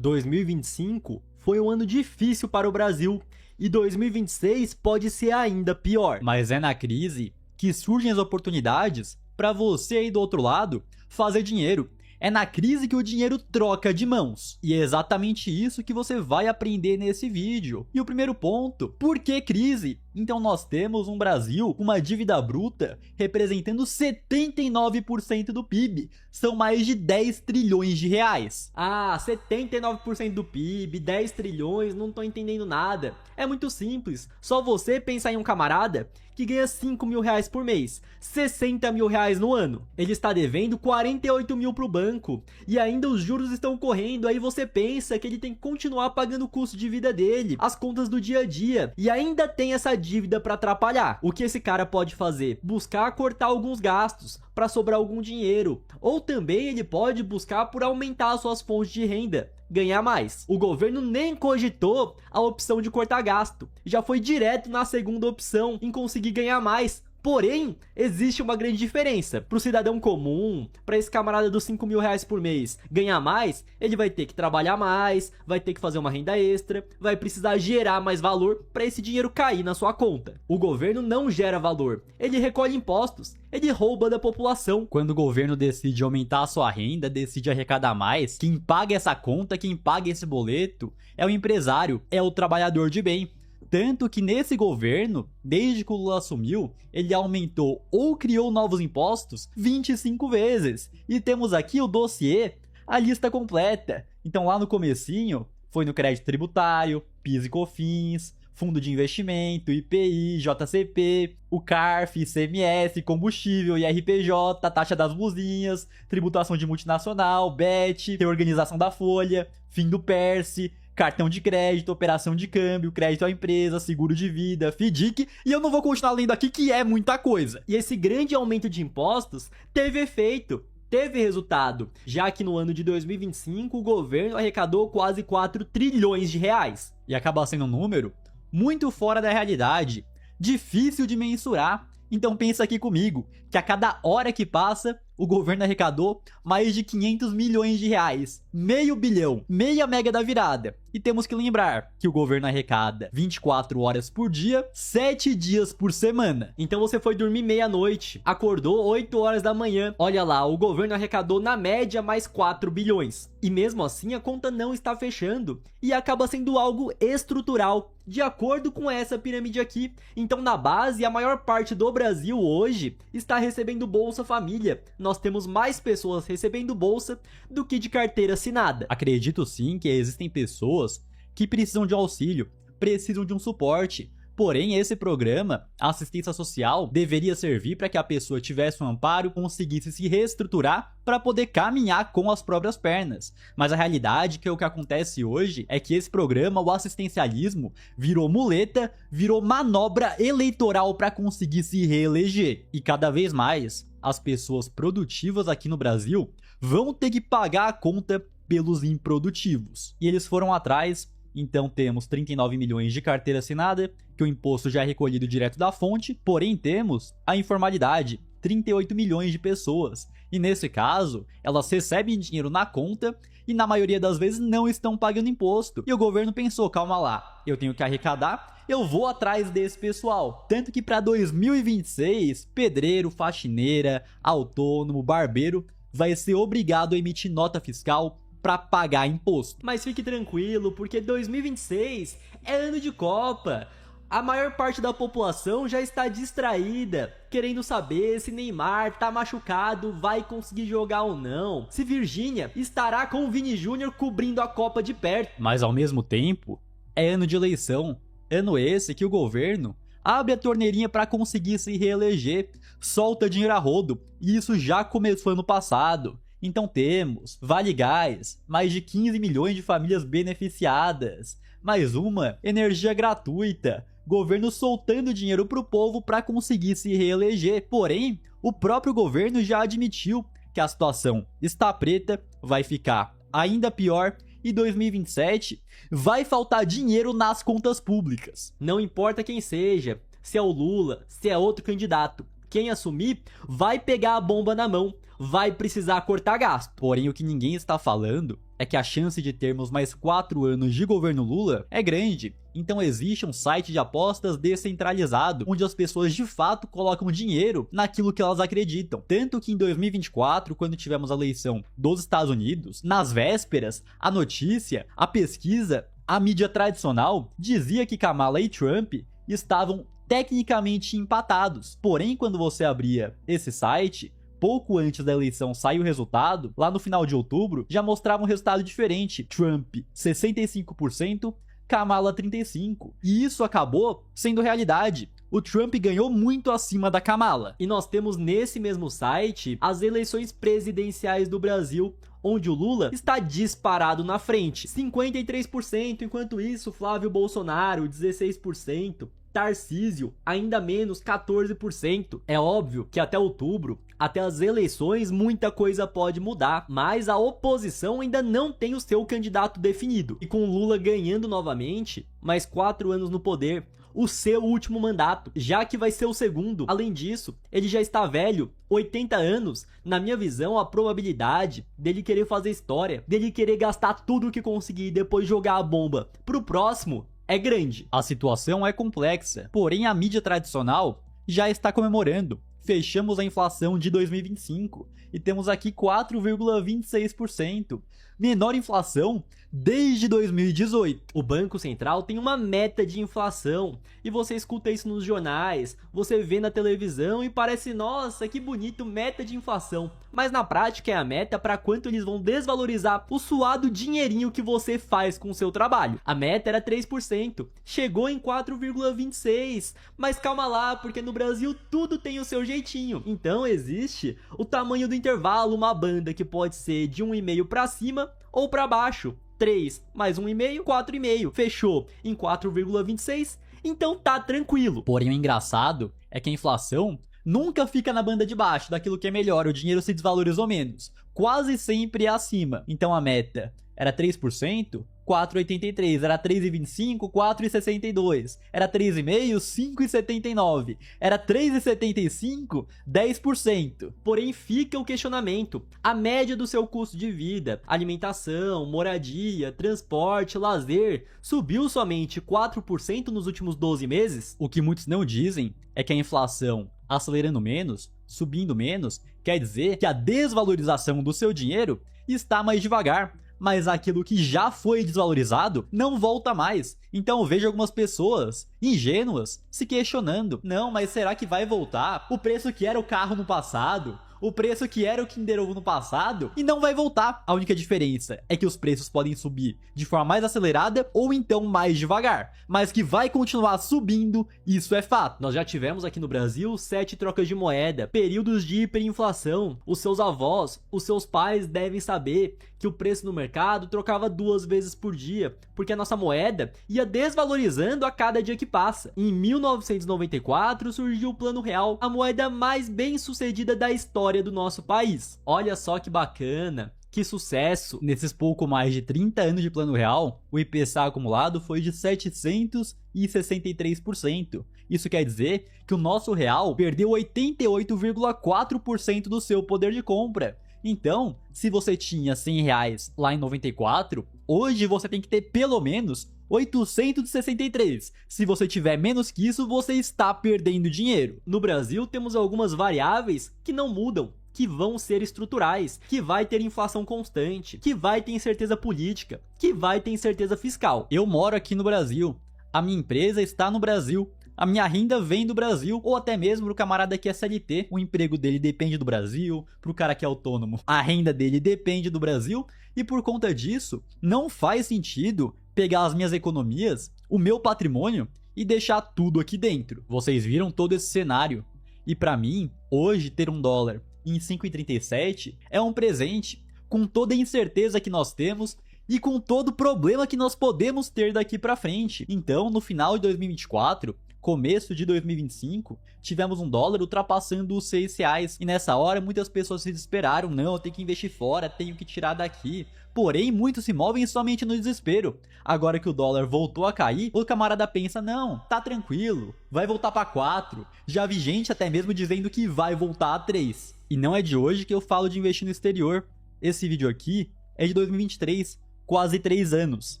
2025 foi um ano difícil para o Brasil e 2026 pode ser ainda pior. Mas é na crise que surgem as oportunidades para você aí do outro lado fazer dinheiro. É na crise que o dinheiro troca de mãos. E é exatamente isso que você vai aprender nesse vídeo. E o primeiro ponto, por que crise? Então nós temos um Brasil com uma dívida bruta representando 79% do PIB. São mais de 10 trilhões de reais. Ah, 79% do PIB, 10 trilhões, não tô entendendo nada. É muito simples, só você pensar em um camarada que ganha 5 mil reais por mês, 60 mil reais no ano. Ele está devendo 48 mil pro banco e ainda os juros estão correndo, aí você pensa que ele tem que continuar pagando o custo de vida dele, as contas do dia a dia, e ainda tem essa dívida para atrapalhar. O que esse cara pode fazer? Buscar cortar alguns gastos para sobrar algum dinheiro, ou também ele pode buscar por aumentar suas fontes de renda, ganhar mais. O governo nem cogitou a opção de cortar gasto, já foi direto na segunda opção, em conseguir ganhar mais. Porém, existe uma grande diferença. Para o cidadão comum, para esse camarada dos 5 mil reais por mês ganhar mais, ele vai ter que trabalhar mais, vai ter que fazer uma renda extra, vai precisar gerar mais valor para esse dinheiro cair na sua conta. O governo não gera valor, ele recolhe impostos, ele rouba da população. Quando o governo decide aumentar a sua renda, decide arrecadar mais, quem paga essa conta, quem paga esse boleto, é o empresário, é o trabalhador de bem. Tanto que nesse governo, desde que o Lula assumiu, ele aumentou ou criou novos impostos 25 vezes. E temos aqui o dossiê, a lista completa. Então lá no comecinho, foi no crédito tributário, PIS e COFINS, Fundo de Investimento, IPI, JCP, o CARF, ICMS, combustível, IRPJ, taxa das luzinhas, tributação de multinacional, BET, reorganização da folha, fim do PERSE, cartão de crédito, operação de câmbio, crédito à empresa, seguro de vida, FDIC, e eu não vou continuar lendo aqui que é muita coisa. E esse grande aumento de impostos teve efeito, teve resultado, já que no ano de 2025 o governo arrecadou quase 4 trilhões de reais. E acaba sendo um número muito fora da realidade, difícil de mensurar. Então pensa aqui comigo, que a cada hora que passa, o governo arrecadou mais de 500 milhões de reais, meio bilhão, meia mega da virada. E temos que lembrar que o governo arrecada 24 horas por dia, 7 dias por semana. Então você foi dormir meia-noite, acordou 8 horas da manhã. Olha lá, o governo arrecadou na média mais 4 bilhões. E mesmo assim a conta não está fechando e acaba sendo algo estrutural, de acordo com essa pirâmide aqui. Então na base, a maior parte do Brasil hoje está recebendo Bolsa Família. Nós temos mais pessoas recebendo bolsa do que de carteira assinada. Acredito sim que existem pessoas que precisam de auxílio, precisam de um suporte. Porém, esse programa, a assistência social, deveria servir para que a pessoa tivesse um amparo, conseguisse se reestruturar para poder caminhar com as próprias pernas. Mas a realidade que o que acontece hoje é que esse programa, o assistencialismo, virou muleta, virou manobra eleitoral para conseguir se reeleger. E cada vez mais, as pessoas produtivas aqui no Brasil vão ter que pagar a conta pelos improdutivos. E eles foram atrás. Então temos 39 milhões de carteira assinada, que o imposto já é recolhido direto da fonte, porém temos a informalidade, 38 milhões de pessoas. E nesse caso, elas recebem dinheiro na conta e na maioria das vezes não estão pagando imposto. E o governo pensou, calma lá, eu tenho que arrecadar, eu vou atrás desse pessoal. Tanto que para 2026, pedreiro, faxineira, autônomo, barbeiro vai ser obrigado a emitir nota fiscal para pagar imposto. Mas fique tranquilo, porque 2026 é ano de Copa. A maior parte da população já está distraída, querendo saber se Neymar tá machucado, vai conseguir jogar ou não, se Virgínia estará com o Vini Júnior cobrindo a Copa de perto. Mas ao mesmo tempo, é ano de eleição, ano esse que o governo abre a torneirinha para conseguir se reeleger, solta dinheiro a rodo, e isso já começou ano passado. Então temos Vale Gás, mais de 15 milhões de famílias beneficiadas, mais uma energia gratuita, governo soltando dinheiro pro povo para conseguir se reeleger. Porém, o próprio governo já admitiu que a situação está preta, vai ficar ainda pior e 2027 vai faltar dinheiro nas contas públicas. Não importa quem seja, se é o Lula, se é outro candidato, quem assumir vai pegar a bomba na mão, vai precisar cortar gasto. Porém, o que ninguém está falando é que a chance de termos mais 4 anos de governo Lula é grande. Então existe um site de apostas descentralizado, onde as pessoas de fato colocam dinheiro naquilo que elas acreditam. Tanto que em 2024, quando tivemos a eleição dos Estados Unidos, nas vésperas, a notícia, a pesquisa, a mídia tradicional dizia que Kamala e Trump estavam tecnicamente empatados. Porém, quando você abria esse site, pouco antes da eleição sair o resultado, lá no final de outubro, já mostrava um resultado diferente. Trump, 65%, Kamala, 35%. E isso acabou sendo realidade. O Trump ganhou muito acima da Kamala. E nós temos nesse mesmo site as eleições presidenciais do Brasil, onde o Lula está disparado na frente, 53%, enquanto isso Flávio Bolsonaro, 16%, Tarcísio, ainda menos, 14%. É óbvio que até outubro, até as eleições, muita coisa pode mudar, mas a oposição ainda não tem o seu candidato definido. E com Lula ganhando novamente, mais 4 anos no poder, o seu último mandato, já que vai ser o segundo. Além disso, ele já está velho, 80 anos. Na minha visão, a probabilidade dele querer fazer história, dele querer gastar tudo que conseguir e depois jogar a bomba pro próximo, é grande. A situação é complexa, porém a mídia tradicional já está comemorando. Fechamos a inflação de 2025 e temos aqui 4,26%, menor inflação desde 2018. O Banco Central tem uma meta de inflação e você escuta isso nos jornais, você vê na televisão e parece, nossa, que bonito, meta de inflação. Mas na prática é a meta para quanto eles vão desvalorizar o suado dinheirinho que você faz com o seu trabalho. A meta era 3%, chegou em 4,26%, mas calma lá, porque no Brasil tudo tem o seu jeitinho. Então existe o tamanho do intervalo, uma banda que pode ser de 1,5 para cima ou para baixo. 3 mais 1,5, 4,5. Fechou em 4,26, então tá tranquilo. Porém, o engraçado é que a inflação nunca fica na banda de baixo daquilo que é melhor, o dinheiro se desvalorizou menos. Quase sempre é acima. Então a meta era 3%, 4,83, era 3,25, 4,62, era 3,5, 5,79, era 3,75, 10%. Porém fica o questionamento, a média do seu custo de vida, alimentação, moradia, transporte, lazer, subiu somente 4% nos últimos 12 meses? O que muitos não dizem é que a inflação acelerando menos, subindo menos, quer dizer que a desvalorização do seu dinheiro está mais devagar. Mas aquilo que já foi desvalorizado não volta mais. Então eu vejo algumas pessoas ingênuas se questionando. Não, mas será que vai voltar? O preço que era o carro no passado, o preço que era o Kinder Ovo no passado, e não vai voltar. A única diferença é que os preços podem subir de forma mais acelerada ou então mais devagar. Mas que vai continuar subindo, isso é fato. Nós já tivemos aqui no Brasil 7 trocas de moeda, períodos de hiperinflação. Os seus avós, os seus pais devem saber que o preço no mercado trocava 2 vezes por dia, porque a nossa moeda ia desvalorizando a cada dia que passa. Em 1994 surgiu o Plano Real, a moeda mais bem sucedida da história do nosso país. Olha só que bacana, que sucesso! Nesses pouco mais de 30 anos de Plano Real, o IPCA acumulado foi de 763%. Isso quer dizer que o nosso real perdeu 88,4% do seu poder de compra. Então, se você tinha R$100 lá em 94, hoje você tem que ter pelo menos 863. Se você tiver menos que isso, você está perdendo dinheiro. No Brasil, temos algumas variáveis que não mudam, que vão ser estruturais, que vai ter inflação constante, que vai ter incerteza política, que vai ter incerteza fiscal. Eu moro aqui no Brasil, a minha empresa está no Brasil, a minha renda vem do Brasil, ou até mesmo pro camarada que é CLT, o emprego dele depende do Brasil, pro cara que é autônomo, a renda dele depende do Brasil, e por conta disso, não faz sentido pegar as minhas economias, o meu patrimônio, e deixar tudo aqui dentro. Vocês viram todo esse cenário, e pra mim, hoje ter $1 em 5,37 é um presente, com toda a incerteza que nós temos, e com todo o problema que nós podemos ter daqui pra frente. Então, no final de 2024, começo de 2025, tivemos $1 ultrapassando os R$6. E nessa hora, muitas pessoas se desesperaram. Não, eu tenho que investir fora, tenho que tirar daqui. Porém, muitos se movem somente no desespero. Agora que o dólar voltou a cair, o camarada pensa, não, tá tranquilo, vai voltar pra 4. Já vi gente até mesmo dizendo que vai voltar a 3. E não é de hoje que eu falo de investir no exterior. Esse vídeo aqui é de 2023. quase 3 anos.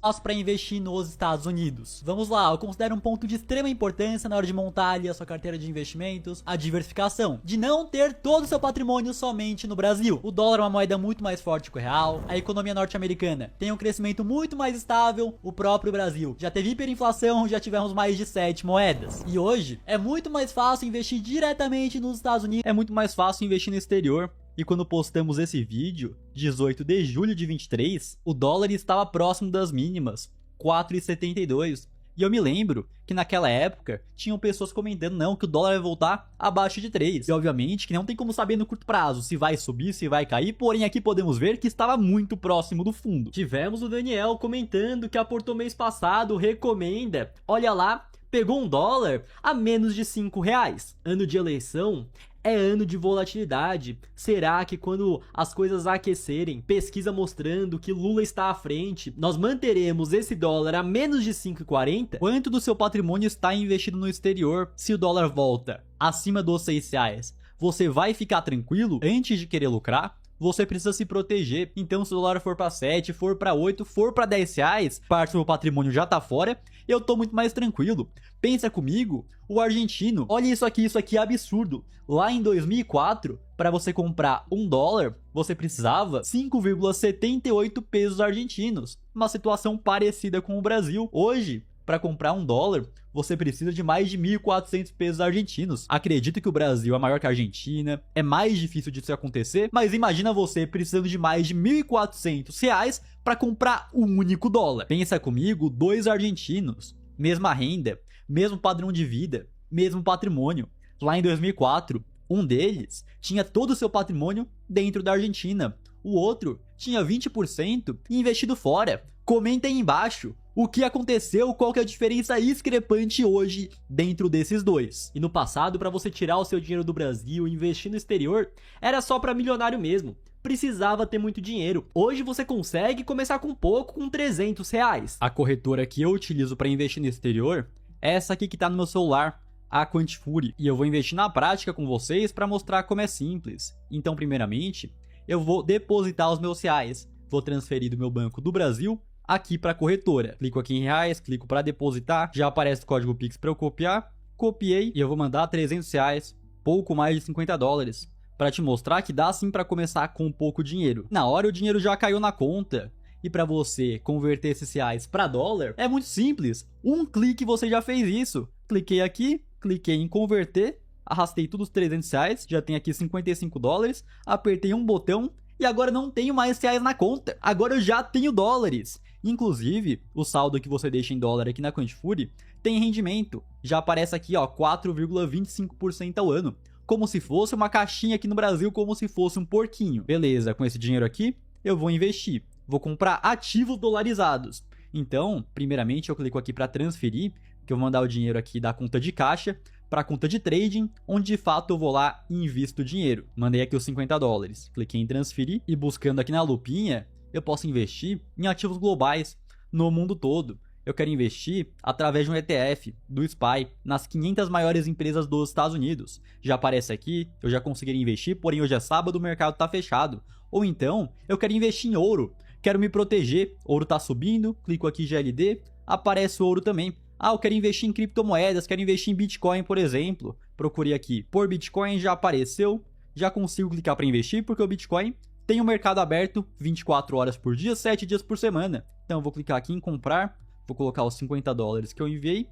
Mas para investir nos Estados Unidos. Vamos lá, eu considero um ponto de extrema importância na hora de montar ali a sua carteira de investimentos, a diversificação. De não ter todo o seu patrimônio somente no Brasil. O dólar é uma moeda muito mais forte que o real, a economia norte-americana tem um crescimento muito mais estável, o próprio Brasil já teve hiperinflação, já tivemos mais de 7 moedas. E hoje é muito mais fácil investir diretamente nos Estados Unidos, é muito mais fácil investir no exterior. E quando postamos esse vídeo, 18 de julho de 23, o dólar estava próximo das mínimas, 4,72. E eu me lembro que naquela época, tinham pessoas comentando não, que o dólar vai voltar abaixo de 3. E obviamente que não tem como saber no curto prazo se vai subir, se vai cair, porém aqui podemos ver que estava muito próximo do fundo. Tivemos o Daniel comentando que aportou mês passado, recomenda, olha lá, pegou um dólar a menos de R$5. Ano de eleição é ano de volatilidade. Será que quando as coisas aquecerem, pesquisa mostrando que Lula está à frente, nós manteremos esse dólar a menos de 5,40? Quanto do seu patrimônio está investido no exterior? Se o dólar volta acima dos R$6, você vai ficar tranquilo antes de querer lucrar? Você precisa se proteger. Então, se o dólar for para 7, for para 8, for para R$10, parte do meu patrimônio já tá fora, eu tô muito mais tranquilo. Pensa comigo, o argentino, olha isso aqui é absurdo. Lá em 2004, para você comprar $1, você precisava 5,78 pesos argentinos. Uma situação parecida com o Brasil. Hoje, para comprar $1, você precisa de mais de 1.400 pesos argentinos. Acredito que o Brasil é maior que a Argentina, é mais difícil disso acontecer, mas imagina você precisando de mais de 1.400 reais para comprar um único dólar. Pensa comigo, 2 argentinos, mesma renda, mesmo padrão de vida, mesmo patrimônio. Lá em 2004, um deles tinha todo o seu patrimônio dentro da Argentina, o outro tinha 20% investido fora. Comenta aí embaixo o que aconteceu, qual que é a diferença discrepante hoje dentro desses dois. E no passado, para você tirar o seu dinheiro do Brasil e investir no exterior, era só para milionário mesmo. Precisava ter muito dinheiro. Hoje você consegue começar com pouco, com R$300. A corretora que eu utilizo para investir no exterior é essa aqui que tá no meu celular, a Quantifury. E eu vou investir na prática com vocês para mostrar como é simples. Então, primeiramente, eu vou depositar os meus reais. Vou transferir do meu banco do Brasil aqui para a corretora. Clico aqui em reais, clico para depositar, já aparece o código Pix para eu copiar. Copiei e eu vou mandar R$300, pouco mais de $50, para te mostrar que dá sim para começar com pouco dinheiro. Na hora o dinheiro já caiu na conta. E para você converter esses reais para dólar, é muito simples. Um clique você já fez isso. Cliquei aqui, cliquei em converter, arrastei todos os R$300, já tem aqui $55, apertei um botão e agora não tenho mais reais na conta. Agora eu já tenho dólares. Inclusive, o saldo que você deixa em dólar aqui na Quantifury tem rendimento. Já aparece aqui, ó, 4,25% ao ano. Como se fosse uma caixinha aqui no Brasil, como se fosse um porquinho. Beleza, com esse dinheiro aqui, eu vou investir. Vou comprar ativos dolarizados. Então, primeiramente, eu clico aqui para transferir, que eu vou mandar o dinheiro aqui da conta de caixa para a conta de trading, onde de fato eu vou lá e invisto o dinheiro. Mandei aqui os $50. Cliquei em transferir e buscando aqui na lupinha, eu posso investir em ativos globais no mundo todo. Eu quero investir através de um ETF, do SPY, nas 500 maiores empresas dos Estados Unidos. Já aparece aqui, eu já conseguiria investir, porém hoje é sábado, o mercado está fechado. Ou então, eu quero investir em ouro, quero me proteger, ouro está subindo, clico aqui em GLD, aparece o ouro também. Ah, eu quero investir em criptomoedas, quero investir em Bitcoin, por exemplo. Procurei aqui por Bitcoin, já apareceu, já consigo clicar para investir, porque o Bitcoin tem um mercado aberto 24 horas por dia, 7 dias por semana. Então eu vou clicar aqui em comprar, vou colocar os $50 que eu enviei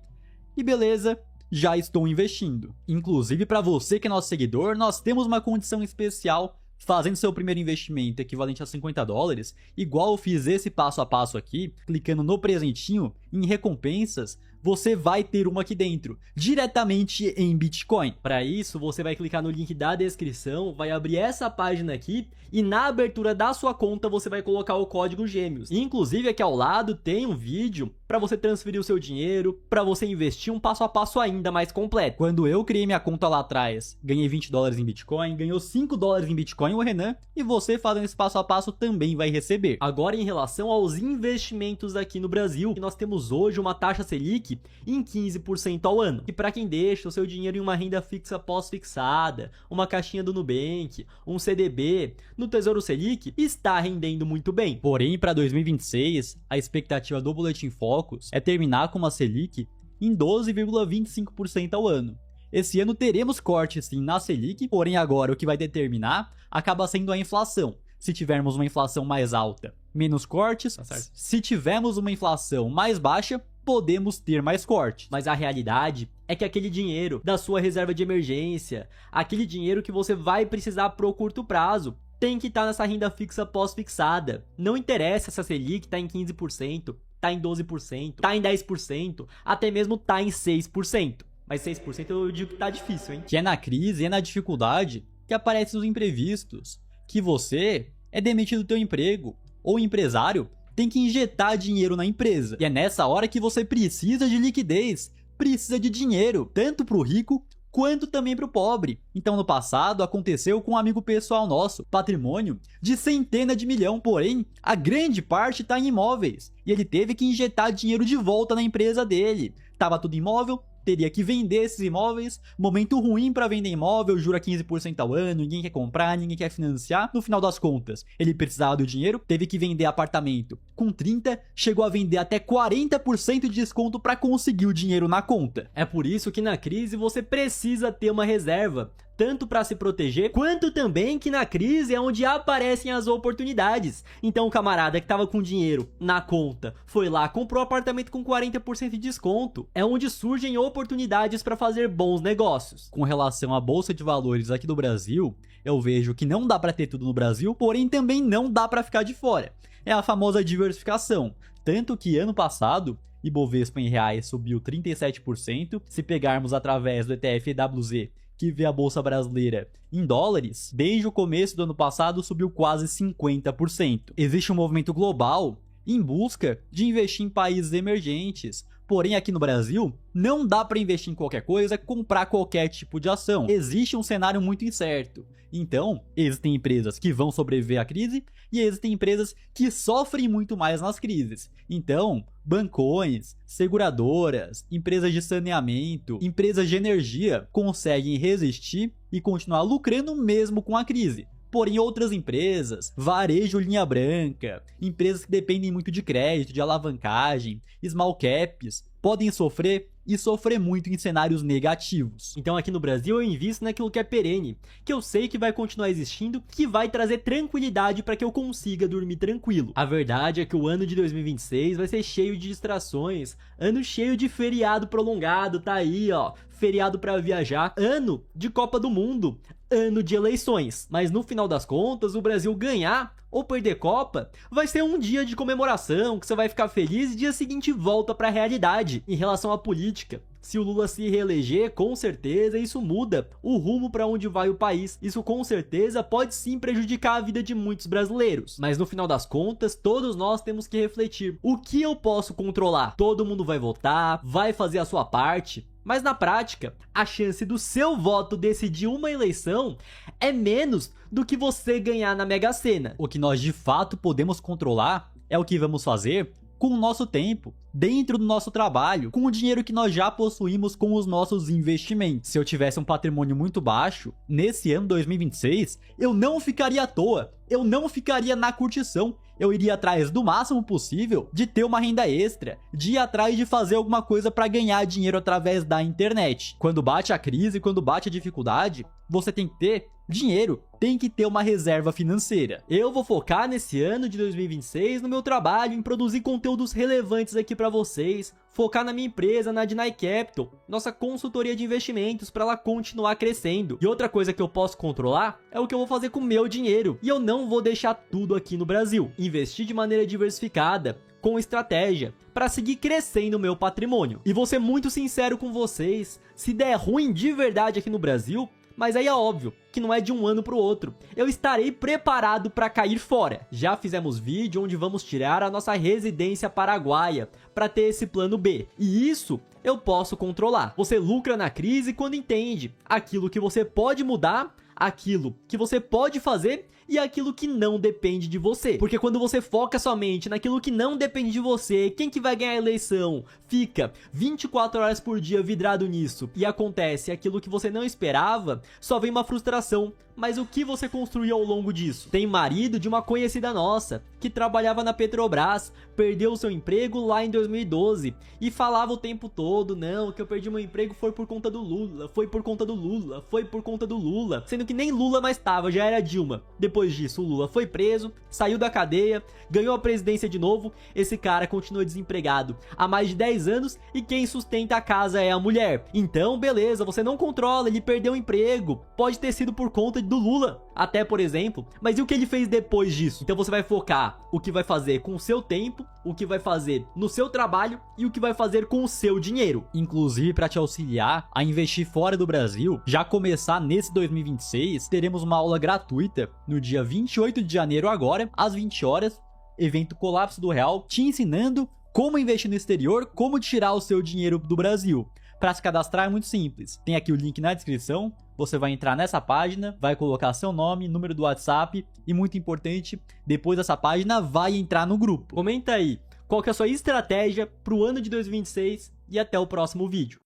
e beleza, já estou investindo. Inclusive para você que é nosso seguidor, nós temos uma condição especial fazendo seu primeiro investimento equivalente a $50, igual eu fiz esse passo a passo aqui, clicando no presentinho, em recompensas, você vai ter uma aqui dentro, diretamente em Bitcoin. Para isso, você vai clicar no link da descrição, vai abrir essa página aqui e na abertura da sua conta você vai colocar o código Gêmeos. Inclusive aqui ao lado tem um vídeo para você transferir o seu dinheiro, para você investir um passo a passo ainda mais completo. Quando eu criei minha conta lá atrás, ganhei $20 em Bitcoin, ganhou $5 em Bitcoin o Renan, e você fazendo esse passo a passo também vai receber. Agora em relação aos investimentos aqui no Brasil, nós temos temos hoje uma taxa Selic em 15% ao ano. E para quem deixa o seu dinheiro em uma renda fixa pós-fixada, uma caixinha do Nubank, um CDB, no Tesouro Selic, está rendendo muito bem. Porém, para 2026, a expectativa do Boletim Focus é terminar com uma Selic em 12,25% ao ano. Esse ano teremos cortes sim na Selic, porém agora o que vai determinar acaba sendo a inflação. Se tivermos uma inflação mais alta, menos cortes. Tá certo. Se tivermos uma inflação mais baixa, podemos ter mais cortes. Mas a realidade é que aquele dinheiro da sua reserva de emergência, aquele dinheiro que você vai precisar pro curto prazo, tem que estar nessa renda fixa pós-fixada. Não interessa se a Selic está em 15%, está em 12%, está em 10%, até mesmo está em 6%. Mas 6% eu digo que tá difícil, hein? Que é na crise e é na dificuldade que aparecem os imprevistos. Que você é demitido do teu emprego, ou o empresário tem que injetar dinheiro na empresa. E é nessa hora que você precisa de liquidez, precisa de dinheiro, tanto pro rico quanto também pro pobre. Então no passado aconteceu com um amigo pessoal nosso, patrimônio de centenas de milhão, porém a grande parte tá em imóveis. E ele teve que injetar dinheiro de volta na empresa dele. Tava tudo imóvel, teria que vender esses imóveis, momento ruim para vender imóvel, jura 15% ao ano, ninguém quer comprar, ninguém quer financiar. No final das contas, ele precisava do dinheiro, teve que vender apartamento com 30%, chegou a vender até 40% de desconto para conseguir o dinheiro na conta. É por isso que na crise você precisa ter uma reserva, tanto para se proteger, quanto também que na crise é onde aparecem as oportunidades. Então o camarada que tava com dinheiro na conta, foi lá, comprou apartamento com 40% de desconto. É onde surgem oportunidades para fazer bons negócios. Com relação à bolsa de valores aqui do Brasil, eu vejo que não dá para ter tudo no Brasil, porém também não dá para ficar de fora. É a famosa diversificação. Tanto que ano passado, Ibovespa em reais subiu 37%, se pegarmos através do ETF EWZ, que vê a bolsa brasileira em dólares, desde o começo do ano passado subiu quase 50%. Existe um movimento global em busca de investir em países emergentes. Porém, aqui no Brasil, não dá para investir em qualquer coisa, comprar qualquer tipo de ação. Existe um cenário muito incerto. Então, existem empresas que vão sobreviver à crise e existem empresas que sofrem muito mais nas crises. Então, bancões, seguradoras, empresas de saneamento, empresas de energia conseguem resistir e continuar lucrando mesmo com a crise. Porém, outras empresas, varejo linha branca, empresas que dependem muito de crédito, de alavancagem, small caps, podem sofrer e sofrer muito em cenários negativos. Então aqui no Brasil eu invisto naquilo que é perene, que eu sei que vai continuar existindo, que vai trazer tranquilidade para que eu consiga dormir tranquilo. A verdade é que o ano de 2026 vai ser cheio de distrações, ano cheio de feriado prolongado, tá aí ó, feriado para viajar, ano de Copa do Mundo, ano de eleições. Mas no final das contas, o Brasil ganhar ou perder Copa, vai ser um dia de comemoração, que você vai ficar feliz e dia seguinte volta para a realidade. Em relação à política, se o Lula se reeleger, com certeza isso muda o rumo para onde vai o país. Isso com certeza pode sim prejudicar a vida de muitos brasileiros. Mas no final das contas, todos nós temos que refletir. O que eu posso controlar? Todo mundo vai votar, vai fazer a sua parte. Mas na prática, a chance do seu voto decidir uma eleição é menos do que você ganhar na Mega Sena. O que nós de fato podemos controlar é o que vamos fazer com o nosso tempo, dentro do nosso trabalho, com o dinheiro que nós já possuímos com os nossos investimentos. Se eu tivesse um patrimônio muito baixo, nesse ano 2026, eu não ficaria à toa, eu não ficaria na curtição, eu iria atrás do máximo possível de ter uma renda extra, de ir atrás de fazer alguma coisa para ganhar dinheiro através da internet. Quando bate a crise, quando bate a dificuldade, você tem que ter dinheiro, tem que ter uma reserva financeira. Eu vou focar nesse ano de 2026 no meu trabalho, em produzir conteúdos relevantes aqui para vocês, focar na minha empresa, na Deny Capital, nossa consultoria de investimentos, para ela continuar crescendo. E outra coisa que eu posso controlar é o que eu vou fazer com o meu dinheiro. E eu não vou deixar tudo aqui no Brasil. Investir de maneira diversificada, com estratégia, para seguir crescendo o meu patrimônio. E vou ser muito sincero com vocês, se der ruim de verdade aqui no Brasil, mas aí é óbvio que não é de um ano para o outro, eu estarei preparado para cair fora. Já fizemos vídeo onde vamos tirar a nossa residência paraguaia para ter esse plano B, e isso eu posso controlar. Você lucra na crise quando entende aquilo que você pode mudar, aquilo que você pode fazer e aquilo que não depende de você. Porque quando você foca somente naquilo que não depende de você, quem que vai ganhar a eleição fica 24 horas por dia vidrado nisso e acontece aquilo que você não esperava, só vem uma frustração. Mas o que você construiu ao longo disso? Tem marido de uma conhecida nossa que trabalhava na Petrobras, perdeu seu emprego lá em 2012 e falava o tempo todo, não, que eu perdi meu emprego foi por conta do Lula, foi por conta do Lula, foi por conta do Lula, sendo que nem Lula mais tava, já era Dilma. Depois disso, o Lula foi preso, saiu da cadeia, ganhou a presidência de novo, esse cara continua desempregado há mais de 10 anos e quem sustenta a casa é a mulher. Então, beleza, você não controla, ele perdeu o emprego, pode ter sido por conta do Lula, até por exemplo, mas e o que ele fez depois disso? Então você vai focar o que vai fazer com o seu tempo, o que vai fazer no seu trabalho e o que vai fazer com o seu dinheiro. Inclusive, para te auxiliar a investir fora do Brasil, já começar nesse 2026, teremos uma aula gratuita no dia 28 de janeiro agora, às 20 horas, evento Colapso do Real, te ensinando como investir no exterior, como tirar o seu dinheiro do Brasil. Para se cadastrar é muito simples, tem aqui o link na descrição, você vai entrar nessa página, vai colocar seu nome, número do WhatsApp e, muito importante, depois dessa página vai entrar no grupo. Comenta aí qual que é a sua estratégia para o ano de 2026 e até o próximo vídeo.